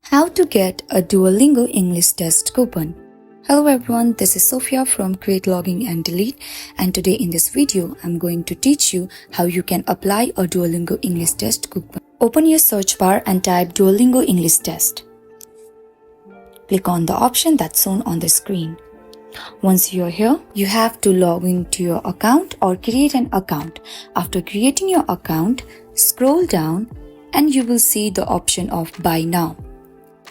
How to get a Duolingo English Test coupon. Hello everyone, this is Sophia from Create, Login and Delete, and today in this video I'm going to teach you how you can apply a Duolingo English Test coupon. Open your search bar and type Duolingo English Test. Click on the option that's shown on the screen. Once you're here, you have to log into your account or create an account. After creating your account, scroll down and you will see the option of Buy Now.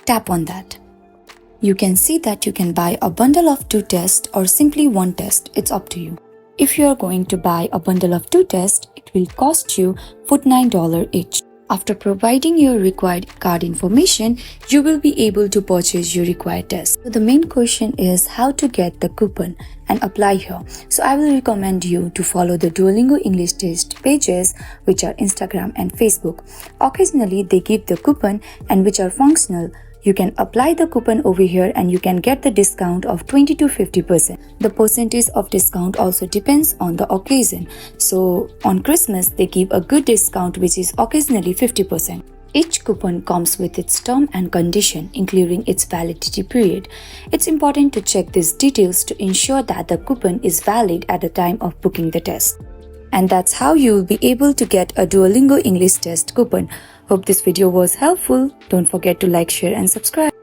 Tap on that. You can see that you can buy a bundle of 2 tests or simply 1 test. It's up to you. If you are going to buy a bundle of 2 tests, it will cost you $49 each. After providing your required card information, you will be able to purchase your required test. So the main question is how to get the coupon and apply here. So I will recommend you to follow the Duolingo English Test pages, which are Instagram and Facebook. Occasionally they give the coupon and which are functional. You can apply the coupon over here and you can get the discount of 20 to 50%. The percentage of discount also depends on the occasion. So on Christmas, they give a good discount which is occasionally 50%. Each coupon comes with its term and condition, including its validity period. It's important to check these details to ensure that the coupon is valid at the time of booking the test. And that's how you will be able to get a Duolingo English Test coupon. Hope this video was helpful. Don't forget to like, share and subscribe.